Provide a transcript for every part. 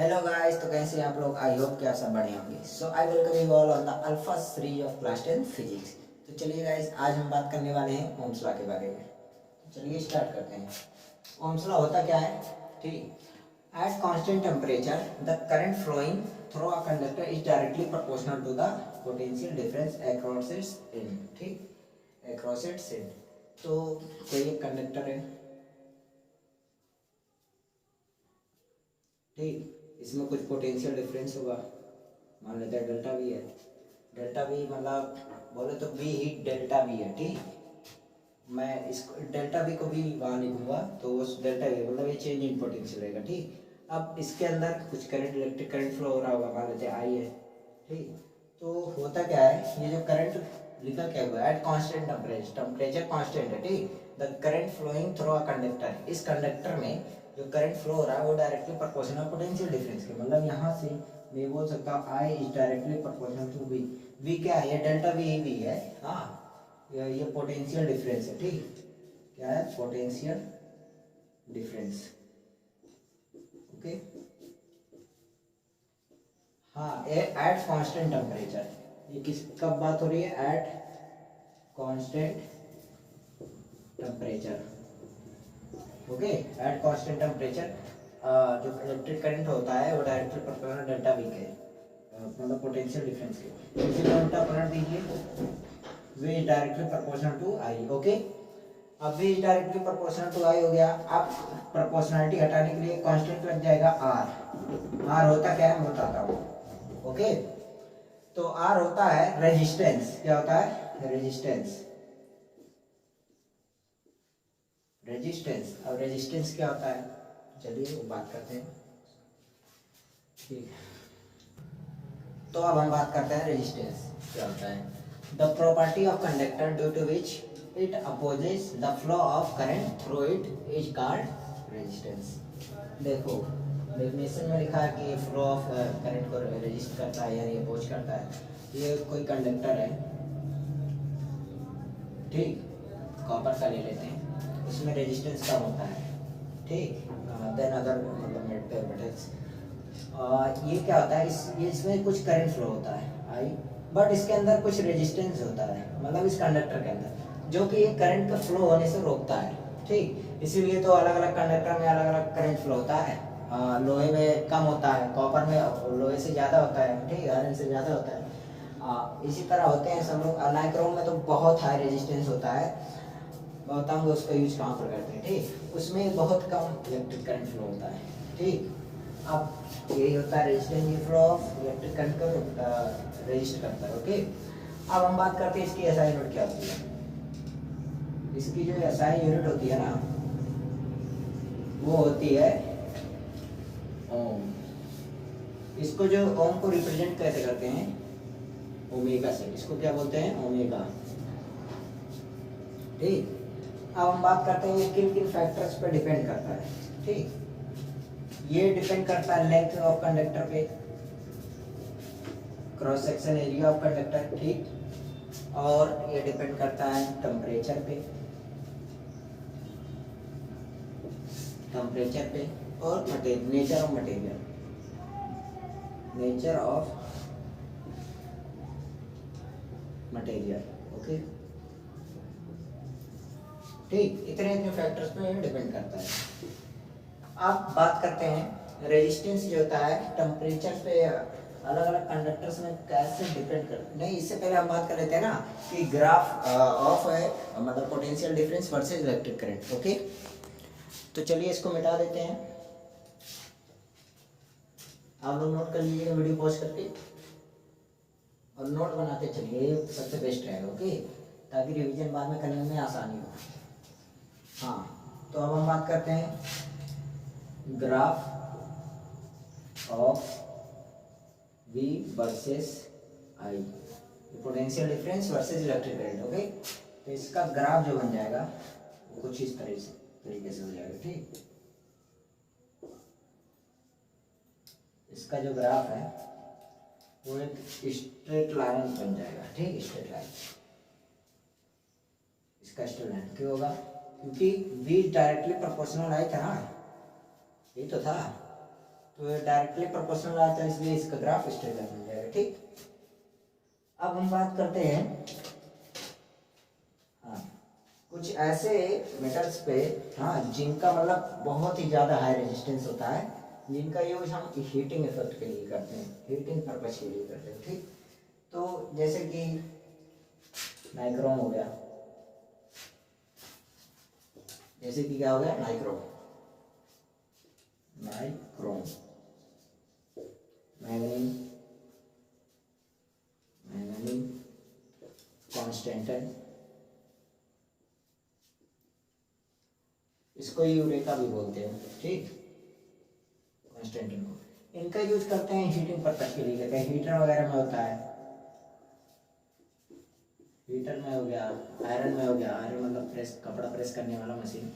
Hello guys, तो कैसे हैं आप लोग। आई होप कि आप सब बढ़िया होंगे। So I welcome you all on the alpha series of class 10 physics. तो चलिए गाइस, आज हम बात करने वाले हैं ओम्स लॉ के बारे में। तो चलिए स्टार्ट करते हैं। ओम्स लॉ होता क्या है, ठीक। At constant temperature the current flowing through a conductor is directly proportional to the potential difference across its end, ठीक, अक्रॉस इट्स एंड। तो कोई एक कंडक्टर है, ठीक, इसमें कुछ पोटेंशियल डिफरेंस होगा, मान लेते हैं डेल्टा वी है। डेल्टा वी मतलब बोले तो वी हीट डेल्टा वी है, ठीक। मैं इसको डेल्टा वी को भी वहाँ लिखूंगा तो उस डेल्टा वी मतलब ये चेंज इन पोटेंशियल रहेगा, ठीक। अब इसके अंदर कुछ करंट, इलेक्ट्रिक करंट फ्लो हो रहा होगा, मान लेते हैं आई है, ठीक। तो होता क्या है, ये जो करंट लिखा क्या हुआ है, at constant temperature, temperature constant है, ठीक। The current flowing through a conductor, इस कंडक्टर में जो करंट फ्लो हो रहा है वो डायरेक्टली प्रोपोर्शनल पोटेंशियल डिफरेंस के, मतलब यहाँ से मैं बोल सकता हूँ I is directly proportional to V. V क्या है, ये डेल्टा वी ही वी है, हाँ। ये पोटेंशियल डिफरेंस है, ठीक। क्या है, पोटेंशियल डिफरेंस, ओके। हाँ, ये एट कांस्टेंट टेम्परेचर, ये किस कब बात हो रही है, at constant temperature, okay. Eight constant temperature जो इलेक्ट्रिक करंट होता है वो डायरेक्टली प्रोपोर्शनल डेल्टा वी के, मतलब पोटेंशियल डिफरेंस के। इसी को उल्टा पलट दीजिए, V is directly proportional to I, okay. अब V is directly proportional to I हो गया। अब प्रोपोर्शनलिटी हटाने के लिए कांस्टेंट लग जाएगा आर। आर होता क्या है मैं बताता हूँ, ओके। तो आर होता है रेजिस्टेंस, क्या होता है, रेजिस्टेंस, रेजिस्टेंस। अब रेजिस्टेंस क्या होता है, चलिए वो बात करते हैं, ठीक। तो अब हम बात करते हैं रेजिस्टेंस क्या होता है। The property of conductor due to which it opposes the flow of current through it is called resistance. देखो डेफिनेशन में लिखा है कि फ्लो ऑफ करंट को रेजिस्ट करता है यानी अपोज करता है। ये कोई कंडक्टर है, ठीक, कॉपर का ले लेते हैं, उसमें रेजिस्टेंस कम होता है, ठीक, देन अदर मतलब मेटल्स। ये क्या होता है, इसमें कुछ करंट फ्लो होता है आई, बट इसके अंदर कुछ रेजिस्टेंस होता है, मतलब इस कंडक्टर के अंदर, जो कि ये करंट का फ्लो होने से रोकता है, ठीक। इसीलिए तो अलग अलग कंडक्टर में अलग अलग करंट फ्लो होता है। लोहे में कम होता है, कॉपर में लोहे से ज़्यादा होता है, ठीक, आयरन से ज़्यादा होता है। इसी तरह होते हैं सब लोग। नाइक्रोम में तो बहुत हाई रेजिस्टेंस होता है, मैं बताऊँगा उसका यूज कहाँ पर करते हैं, ठीक। उसमें बहुत कम इलेक्ट्रिक करंट फ्लो होता है, ठीक। अब यही होता है रेजिस्टेंस, ये फ्लो ऑफ इलेक्ट्रिक करंट को रेजिस्ट करता है, ओके। अब हम बात करते हैं इसकी एसआई यूनिट क्या होती है। इसकी जो एसआई यूनिट होती है ना, वो होती है ओम। इसको जो ओम को रिप्रेजेंट कैसे करते हैं, ओमेगा से। इसको क्या बोलते हैं, ओमेगा, ठीक। अब हम बात करते हैं ये किन किन फैक्टर्स पर डिपेंड करता है, ठीक। ये डिपेंड करता है लेंथ ऑफ कंडक्टर पे, cross section area of conductor, ठीक। और ये डिपेंड करता है टेम्परेचर पे, टेम्परेचर पे, और nature of material, nature of material, okay, ठीक। इतने इतने फैक्टर्स पे डिपेंड करता है। अब बात करते हैं रेजिस्टेंस जो होता है टेम्परेचर पे अलग अलग कंडक्टर्स में कैसे डिपेंड करता है। नहीं, इससे पहले हम बात कर लेते हैं ना कि ग्राफ ऑफ है, मतलब potential difference versus electric current, okay. तो चलिए इसको मिटा देते हैं। आप लोग नोट कर लीजिएगा वीडियो पॉज करके और नोट बनाते चलिए, ये सबसे बेस्ट रहेगा, ओके, ताकि रिवीजन बाद में करने में आसानी हो। हाँ, तो अब हम बात करते हैं graph of V versus I, potential difference versus electric current, okay. तो इसका ग्राफ जो बन जाएगा वो कुछ इस तरीके से हो जाएगा, ठीक। इसका जो ग्राफ है वो एक स्ट्रेट लाइन बन जाएगा, ठीक, स्ट्रेट लाइन। इसका स्ट्रेट लाइन क्यों होगा, क्योंकि V डायरेक्टली प्रोपोर्शनल आई था ना, ये तो था। तो ये डायरेक्टली प्रोपोर्शनल आता है, इसलिए इसका ग्राफ स्ट्रेट लाइन बन जाएगा। ठीक, अब हम बात करते हैं हाँ कुछ ऐसे मेटल्स पे, हाँ जिनका मतलब बहुत ही ज़्यादा हाई रेजिस्टेंस होता है, जिनका यूज हम हीटिंग इफेक्ट के लिए करते हैं, हीटिंग पर्पज के लिए करते हैं। ठीक, तो जैसे कि नाइक्रोम हो गया, जैसे कि क्या हो गया nichrome, nichrome, manganese, manganese, Constantine, इसको यूरेका भी बोलते हैं। ठीक, कॉन्स्टेंटाइन को, इनका यूज करते हैं हीटिंग पर्पज के लिए, कहते हैं हीटर वगैरह में होता है, हीटर में हो गया, आयरन में हो गया, आयरन मतलब प्रेस, कपड़ा प्रेस करने वाला मशीन,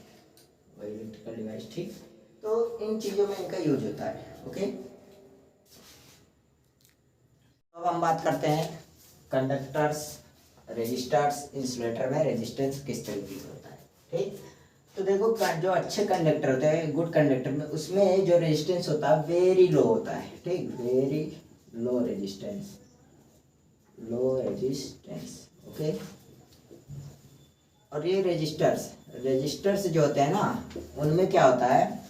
वही इलेक्ट्रिकल डिवाइस। ठीक, तो इन चीज़ों में इनका यूज होता है। ओके, अब हम बात करते हैं कंडक्टर्स, रेजिस्टर्स, इंसुलेटर में रेजिस्टेंस किस तरीके से होता है। ठीक, तो देखो जो अच्छे कंडक्टर होते हैं, गुड कंडक्टर में, उसमें जो रेजिस्टेंस होता है वेरी लो होता है। ठीक, very low resistance, low resistance. Okay, और ये रेजिस्टर्स जो होते हैं ना, उनमें क्या होता है,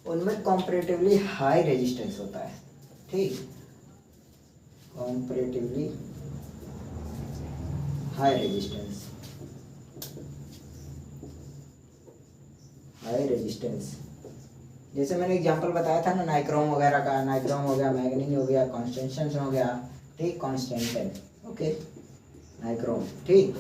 उनमें कॉम्परेटिवली हाई रेजिस्टेंस होता है। ठीक, comparatively high resistance, high resistance. जैसे मैंने एग्जांपल बताया था ना नाइक्रोम वगैरह का, नाइक्रोम हो गया, मैग्नीज हो गया, कॉन्स्टेंटाइन हो गया। ठीक, कॉन्स्टेंटाइन, ओके, नाइक्रोम। ठीक,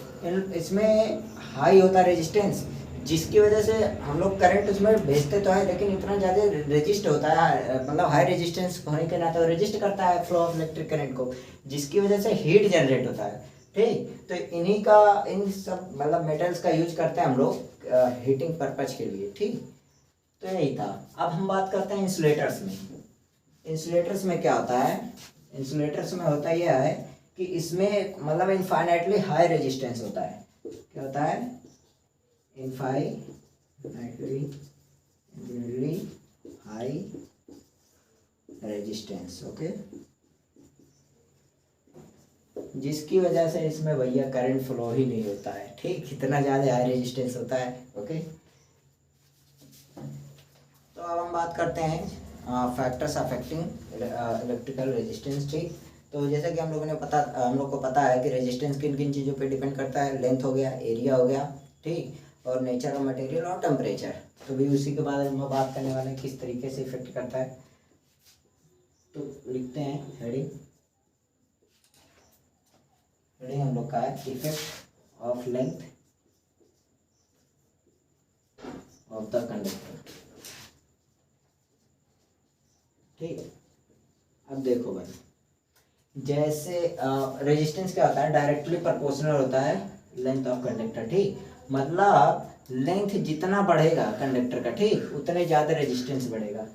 इसमें हाई होता है रेजिस्टेंस, जिसकी वजह से हम लोग करंट उसमें भेजते तो है, लेकिन इतना ज़्यादा रेजिस्ट होता है, मतलब हाई रेजिस्टेंस होने के नाते रेजिस्ट करता है फ्लो ऑफ इलेक्ट्रिक करंट को, जिसकी वजह से हीट जनरेट होता है। ठीक, तो इन्हीं का, इन सब मतलब मेटल्स का यूज करते हैं हम लोग हीटिंग पर्पज के लिए। ठीक, तो यही था। अब हम बात करते हैं इंसुलेटर्स में। इंसुलेटर्स में क्या होता है, इंसुलेटर्स में होता यह है कि इसमें मतलब इनफाइनाइटली हाई रेजिस्टेंस होता है। क्या होता है, इनफाइनाइटली हाई रेजिस्टेंस। ओके, जिसकी वजह से इसमें भैया करंट फ्लो ही नहीं होता है। ठीक, कितना ज़्यादा हाई रेजिस्टेंस होता है। ओके, तो अब हम बात करते हैं फैक्टर्स अफेक्टिंग इलेक्ट्रिकल रेजिस्टेंस। ठीक, तो जैसा कि हम लोग को पता है कि रेजिस्टेंस किन किन चीज़ों पे डिपेंड करता है, लेंथ हो गया, एरिया हो गया, ठीक, और नेचर ऑफ मटेरियल और टेम्परेचर। तो भी उसी के बारे में बात करने वाले हैं, किस तरीके से इफेक्ट करता है। तो लिखते हैं हेडिंग हम लोग का है effect of length of the conductor. ठीक, अब देखो भाई, जैसे रेजिस्टेंस क्या होता है, डायरेक्टली प्रोपोर्शनल होता है लेंथ ऑफ कंडक्टर। ठीक, मतलब लेंथ जितना बढ़ेगा कंडक्टर का, ठीक, उतने ज़्यादा रेजिस्टेंस बढ़ेगा।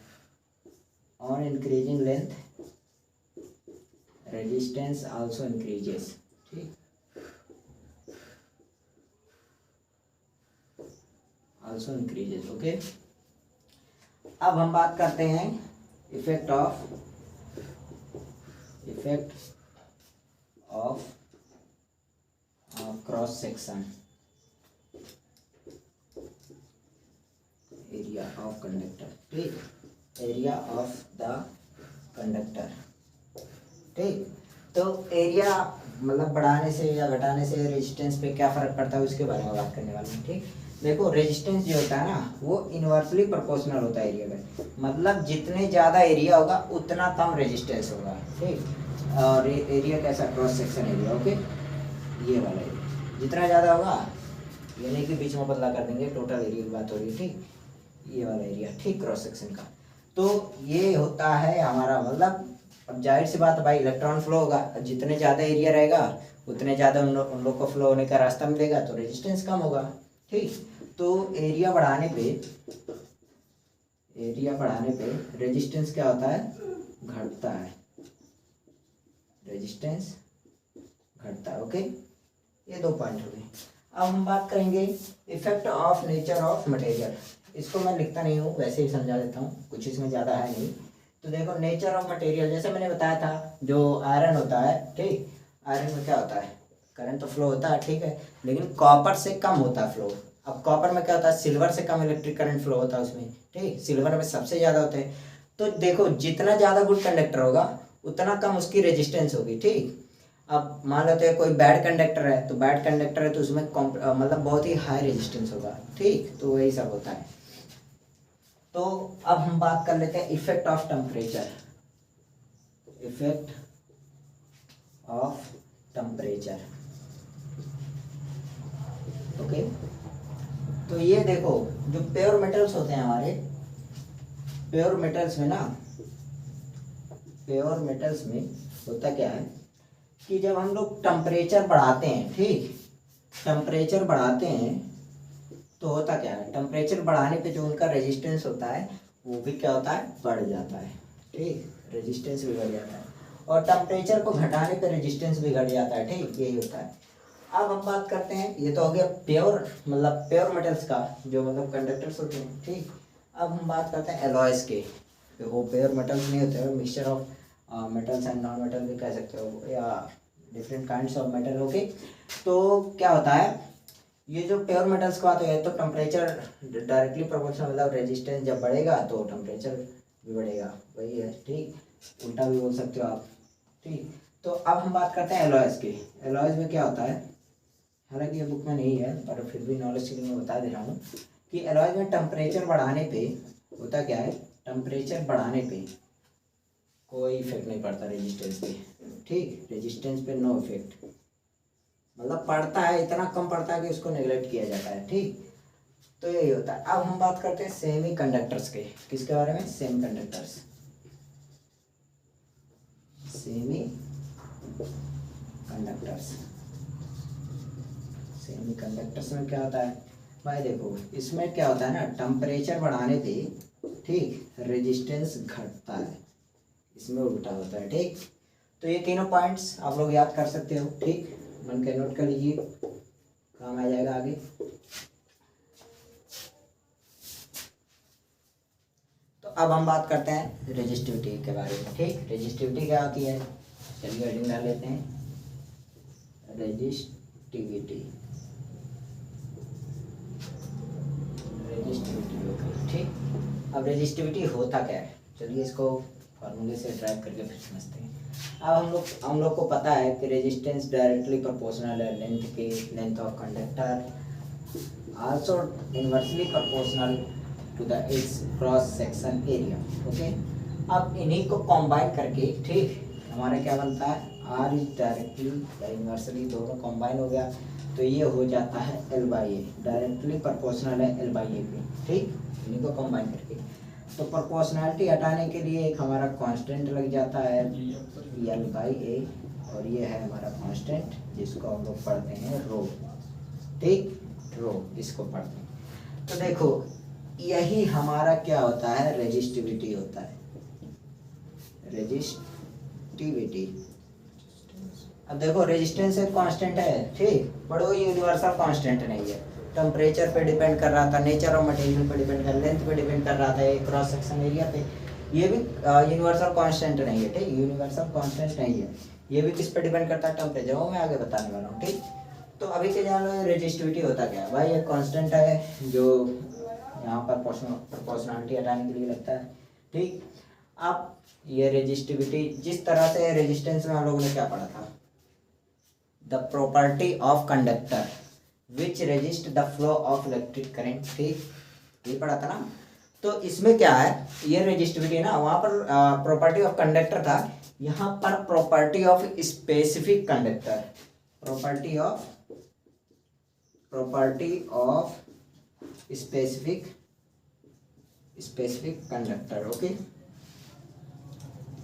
On increasing length resistance also increases. ठीक, आल्सो इंक्रीजेस। ओके, अब हम बात करते हैं effect of cross section area of conductor. ठीक, एरिया ऑफ द कंडक्टर। ठीक, तो एरिया मतलब बढ़ाने से या घटाने से रेजिस्टेंस पे क्या फ़र्क पड़ता है, उसके बारे में बात करने वाले हैं। ठीक, देखो रेजिस्टेंस जो होता है ना, वो इनवर्सली प्रोपोर्शनल होता है एरिया में, मतलब जितने ज़्यादा एरिया होगा उतना कम रेजिस्टेंस होगा। ठीक, और एरिया कैसा, क्रॉस सेक्शन एरिया। ओके, ये वाला एरिया जितना ज़्यादा होगा, यानी कि बीच में बदला कर देंगे, टोटल एरिया की बात हो रही है। ठीक, ये वाला एरिया, ठीक, क्रॉस सेक्शन का। तो ये होता है हमारा, मतलब अब जाहिर सी बात है भाई, इलेक्ट्रॉन फ्लो होगा, जितने ज़्यादा एरिया रहेगा उतने ज़्यादा उन लोग को फ्लो होने का रास्ता मिलेगा, तो रेजिस्टेंस कम होगा। ठीक, तो एरिया बढ़ाने पे रेजिस्टेंस क्या होता है, घटता है, रेजिस्टेंस घटता है। ओके, ये दो पॉइंट हो गए। अब हम बात करेंगे effect of nature of material. इसको मैं लिखता नहीं हूँ, वैसे ही समझा देता हूँ, कुछ इसमें ज़्यादा है नहीं। तो देखो नेचर ऑफ मटेरियल, जैसे मैंने बताया था जो आयरन होता है, ठीक, आयरन में क्या होता है, करंट तो फ्लो होता है, ठीक है, लेकिन कॉपर से कम होता है फ्लो। अब कॉपर में क्या होता है, सिल्वर से कम इलेक्ट्रिक करंट फ्लो होता है उसमें, ठीक, सिल्वर में सबसे ज़्यादा होते हैं। तो देखो जितना ज़्यादा गुड कंडक्टर होगा उतना कम उसकी रेजिस्टेंस होगी, ठीक। अब मान लेते हैं कोई बैड कंडक्टर है, तो बैड कंडक्टर है तो उसमें मतलब बहुत ही हाई रेजिस्टेंस होगा, ठीक, तो वही सब होता है। तो अब हम बात कर लेते हैं effect of temperature, effect of temperature, okay. तो ये देखो जो प्योर मेटल्स होते हैं हमारे, प्योर मेटल्स में ना, प्योर मेटल्स में होता क्या है कि जब हम लोग टेम्परेचर बढ़ाते हैं, ठीक, टेम्परेचर बढ़ाते हैं तो होता क्या है, टेम्परेचर बढ़ाने पे जो उनका रेजिस्टेंस होता है वो भी क्या होता है, बढ़ जाता है, ठीक, रेजिस्टेंस भी बढ़ जाता है। और टेम्परेचर को घटाने पे रेजिस्टेंस भी घट जाता है, ठीक, यही होता है। अब हम बात करते हैं, ये तो हो गया प्योर, मतलब प्योर मेटल्स का, जो मतलब कंडक्टर्स होते हैं, ठीक। अब हम बात करते हैं एलॉयज के, वो प्योर मेटल्स नहीं होते, mixture of metals and non metal भी कह सकते हो, या different kinds of metal, okay. तो क्या होता है, ये जो प्योर मेटल्स का बात है तो टेम्परेचर डायरेक्टली प्रोपोर्शनल, मतलब रेजिस्टेंस जब बढ़ेगा तो टेम्परेचर भी बढ़ेगा, वही है, ठीक, उल्टा भी बोल सकते हो आप, ठीक। तो अब हम बात करते हैं एलॉयज की। एलॉयज में क्या होता है, हालांकि ये बुक में नहीं है पर फिर भी नॉलेज के लिए मैं बता दे रहा हूँ कि एलॉयज में टेम्परेचर बढ़ाने पे होता क्या है, टेम्परेचर बढ़ाने पे कोई इफेक्ट नहीं पड़ता रेजिस्टेंस पे, ठीक, रेजिस्टेंस पे नो इफेक्ट, मतलब पड़ता है, इतना कम पड़ता है कि उसको नेग्लेक्ट किया जाता है, ठीक। तो यही होता है। अब हम बात करते हैं सेमी कंडक्टर्स के, किसके बारे में, semi conductors, semi conductors. Semi conductors में क्या होता है भाई, देखो इसमें क्या होता है ना, टेम्परेचर बढ़ाने पे, ठीक, रेजिस्टेंस घटता है, इसमें उल्टा होता है, ठीक। तो ये तीनों पॉइंट्स आप लोग याद कर सकते हो, ठीक, मन के नोट कर लीजिए, काम आ जाएगा आगे। तो अब हम बात करते हैं रेजिस्टिविटी के बारे में, ठीक, रेजिस्टिविटी क्या होती है, चलिए हेडिंग डाल लेते हैं, रेजिस्टिविटी, रेजिस्टिविटी, ठीक। अब रेजिस्टिविटी होता क्या है, चलिए इसको फार्मूले से ड्राइव करके फिर समझते हैं। अब हम लोग को पता है कि रेजिस्टेंस डायरेक्टली प्रोपोर्शनल है लेंथ के, length of conductor, also inversely proportional to the its cross section area, okay. अब इन्हीं को कॉम्बाइन करके, ठीक, हमारा क्या बनता है, आर इज डायरेक्टली या इनवर्सली, दोनों कॉम्बाइन हो गया तो ये हो जाता है L/A, डायरेक्टली प्रोपोर्शनल है L/A पे, ठीक, इन्हीं को कॉम्बाइन करके। तो प्रोपोर्शनैलिटी हटाने के लिए एक हमारा कांस्टेंट लग जाता है L/A, और ये है हमारा कांस्टेंट जिसको हम लोग पढ़ते हैं रो, ठीक, रो, इसको पढ़ते हैं। तो देखो यही हमारा क्या होता है, रेजिस्टिविटी होता है, रेजिस्टिविटी। अब देखो रेजिस्टेंस एक कांस्टेंट है, ठीक, पर वो यूनिवर्सल कांस्टेंट नहीं है, टेम्परेचर पे डिपेंड कर रहा था, नेचर ऑफ मटेरियल पे डिपेंड कर, लेंथ पे डिपेंड कर रहा था, क्रॉस सेक्शन एरिया पे, ये भी यूनिवर्सल कांस्टेंट नहीं है, ठीक, यूनिवर्सल कांस्टेंट नहीं है, ये भी किस पे डिपेंड करता है, टेम्परेचर, वो मैं आगे बताने वाला हूँ, ठीक। तो अभी के जान लो रेजिस्टिविटी होता क्या है भाई, एक कांस्टेंट है जो यहाँ पर प्रोपोर्शनलिटी हटाने के लिए लगता है, ठीक। अब ये रेजिस्टिविटी, जिस तरह से रेजिस्टेंस में हम लोगों ने क्या पढ़ा था, the property of conductor which resist the flow of electric current, ठीक, ये पढ़ा था ना। तो इसमें क्या है, ये रेजिस्टिविटी है ना, वहाँ पर प्रॉपर्टी ऑफ कंडक्टर था, यहाँ पर property of specific conductor, property of specific conductor, okay.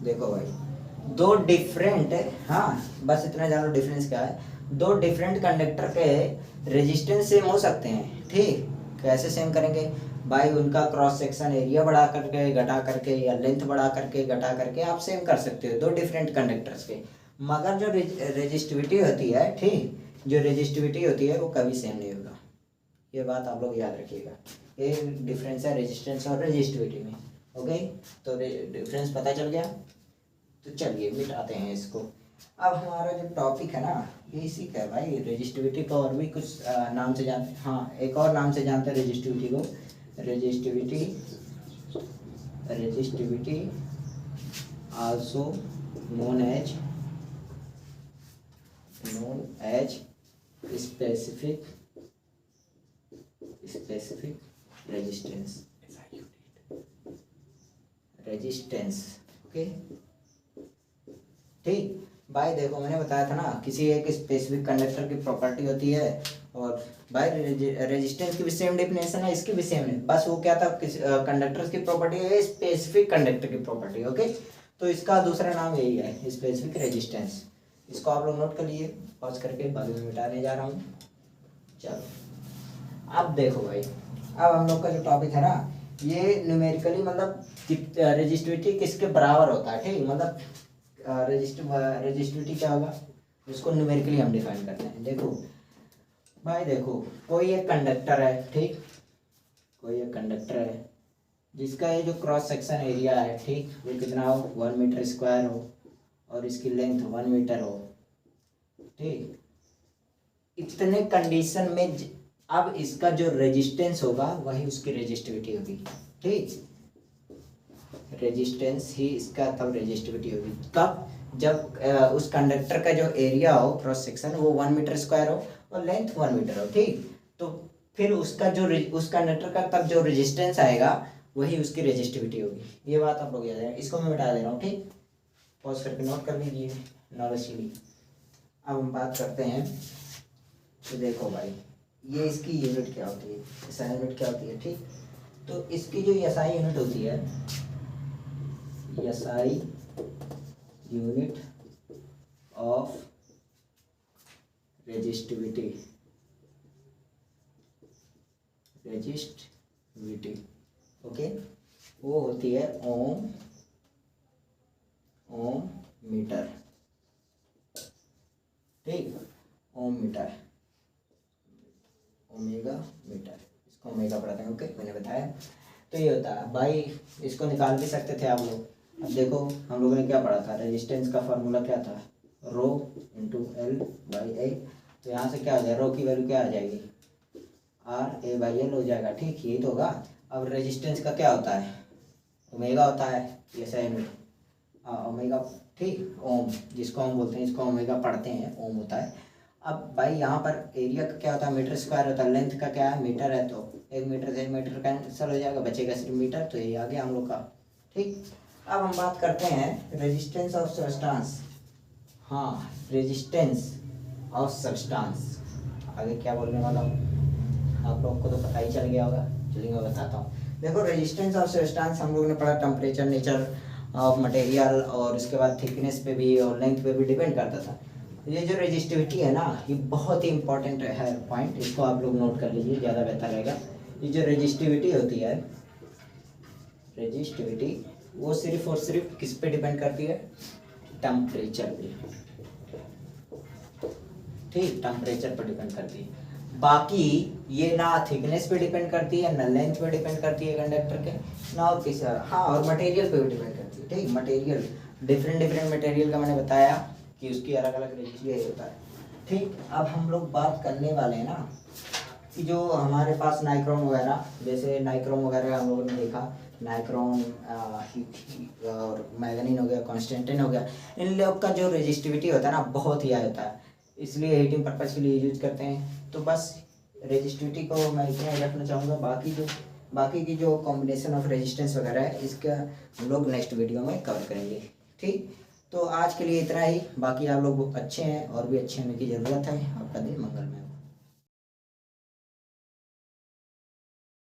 देखो भाई दो डिफरेंट, हाँ बस इतना जानो डिफरेंस क्या है, दो डिफरेंट कंडक्टर के रेजिस्टेंस सेम हो सकते हैं, ठीक, कैसे सेम करेंगे भाई, उनका क्रॉस सेक्शन एरिया बढ़ा करके, घटा करके, या लेंथ बढ़ा करके, घटा करके आप सेम कर सकते हो दो डिफरेंट कंडक्टर्स के, मगर जो रेजिस्टिविटी होती है, ठीक, जो रेजिस्टिविटी होती है वो कभी सेम नहीं होगा, ये बात आप लोग याद रखिएगा, ये डिफरेंस है रेजिस्टेंस और रेजिस्टिविटी में, ओके, तो डिफरेंस पता चल गया। तो चलिए मिटाते हैं इसको। अब हमारा जो टॉपिक है ना ये इसी का है भाई, रेजिस्टिविटी को और भी कुछ नाम से जानते हैं। हाँ, एक और नाम से जानते हैं रेजिस्टिविटी को, resistivity also known as specific resistance. Okay, ठीक भाई। देखो मैंने बताया था ना, किसी एक स्पेसिफिक कंडक्टर की प्रॉपर्टी होती है, और भाई रेजिस्टेंस की भी सेम डेफिनेशन है, इसकी भी सेम है, बस वो क्या था, किसी कंडक्टर की प्रॉपर्टी है, स्पेसिफिक कंडक्टर की प्रॉपर्टी। ओके, तो इसका दूसरा नाम यही है, स्पेसिफिक रेजिस्टेंस। इसको आप लोग नोट कर लिए, पॉज करके बाद में मिटाने जा रहा हूँ। चलो अब देखो भाई, अब हम लोग का जो टॉपिक है ना ये न्यूमेरिकली मतलब रेजिस्टिविटी किसके बराबर होता है, ठीक। मतलब रेजिस्टिविटी क्या होगा, उसको न्यूमेरिकली हम डिफाइन करते हैं। देखो भाई, देखो कोई एक कंडक्टर है, ठीक, कोई एक कंडक्टर है जिसका ये जो क्रॉस सेक्शन एरिया है, ठीक, वो कितना हो, 1 मीटर स्क्वायर हो, और इसकी लेंथ 1 मीटर हो, ठीक। इतने कंडीशन में अब इसका जो रेजिस्टेंस होगा वही उसकी रेजिस्टिविटी होगी, ठीक। रेजिस्टेंस ही इसका तब रेजिस्टिविटी होगी कब, जब उस कंडक्टर का जो एरिया हो, क्रॉस सेक्शन, वो 1 मीटर स्क्वायर हो और लेंथ 1 मीटर हो, ठीक। तो फिर उसका जो उस कंडक्टर का तब जो रेजिस्टेंस आएगा वही उसकी रेजिस्टिविटी होगी। ये बात आप लोग याद है, इसको मैं मिटा दे रहा हूँ, ठीक। पॉज करके नोट कर लीजिए नॉलेज के लिए। अब हम बात करते हैं, तो देखो भाई ये इसकी यूनिट क्या होती है, एसआई यूनिट क्या होती है, ठीक। तो इसकी जो एसआई यूनिट होती है, SI unit of resistivity, okay, वो होती है ओम मीटर, ठीक, ओम मीटर, ओमेगा मीटर, इसको ओमेगा पढ़ाते हैं। ओके, मैंने बताया। तो ये होता है भाई, इसको निकाल भी सकते थे आप लोग। अब देखो हम लोगों ने क्या पढ़ा था, रेजिस्टेंस का फार्मूला क्या था, रो इंटू एल बाई ए। तो यहाँ से क्या हो जाएगा, रो की वैल्यू क्या आ जाएगी, आर ए बाई एल हो जाएगा, ठीक, यही तो होगा। अब रेजिस्टेंस का क्या होता है, ओमेगा होता है, ये सही में ओमेगा, ठीक, ओम, जिसको हम बोलते हैं, इसको ओमेगा पढ़ते हैं, ओम होता है। अब भाई यहाँ पर एरिया का क्या होता है, मीटर स्क्वायर होता है, लेंथ का क्या है, मीटर है, तो 1 मीटर से 1 मीटर कैंसिल हो जाएगा, बचेगा सिर्फ मीटर, तो ये आ गया हम लोग का, ठीक। अब हम बात करते हैं रेजिस्टेंस ऑफ सब्सटेंस। हाँ, रेजिस्टेंस ऑफ सब्सटेंस, आगे क्या बोलने वाला हूँ आप लोग को तो पता ही चल गया होगा, चलिए मैं बताता हूँ। देखो रेजिस्टेंस ऑफ सब्सटेंस हम लोगों ने पढ़ा, टेम्परेचर, नेचर ऑफ मटेरियल, और उसके बाद थिकनेस पे भी और लेंथ पे भी डिपेंड करता था। ये जो रेजिस्टिविटी है ना, ये बहुत ही इंपॉर्टेंट है पॉइंट, इसको आप लोग नोट कर लीजिए, ज़्यादा बेहतर रहेगा। ये जो रेजिस्टिविटी होती है, रेजिस्टिविटी वो सिर्फ और सिर्फ किस पे डिपेंड करती है, टेम्परेचर पे, ठीक, टेम्परेचर पर डिपेंड करती है। बाकी ये ना थिकनेस पे डिपेंड करती है, ना लेंथ पे डिपेंड करती है कंडक्टर के, ना और किसी, हाँ, और मटेरियल पे भी डिपेंड करती है, ठीक। मटेरियल, डिफरेंट मटेरियल का मैंने बताया कि उसकी अलग अलग रेजिस्टिविटी होता है, ठीक। अब हम लोग बात करने वाले हैं ना कि जो हमारे पास नाइक्रोम वगैरह, जैसे नाइक्रोम वगैरह हम लोगों ने देखा, नाइक्रोम और मैग्नीन हो गया, कॉन्स्टेंटिन हो गया, इन लोग का जो रेजिस्टिविटी होता है ना बहुत ही हाई होता है, इसलिए हीटिंग पर्पज़ के लिए यूज करते हैं। तो बस रेजिस्टिविटी को मैं इतना ही रखना चाहूँगा, बाकी की जो कॉम्बिनेशन ऑफ रेजिस्टेंस वगैरह है इसका हम लोग नेक्स्ट वीडियो में कवर करेंगे, ठीक। तो आज के लिए इतना ही, बाकी आप लोग अच्छे हैं और भी अच्छे होने की ज़रूरत है। आपका दिन मंगलमय।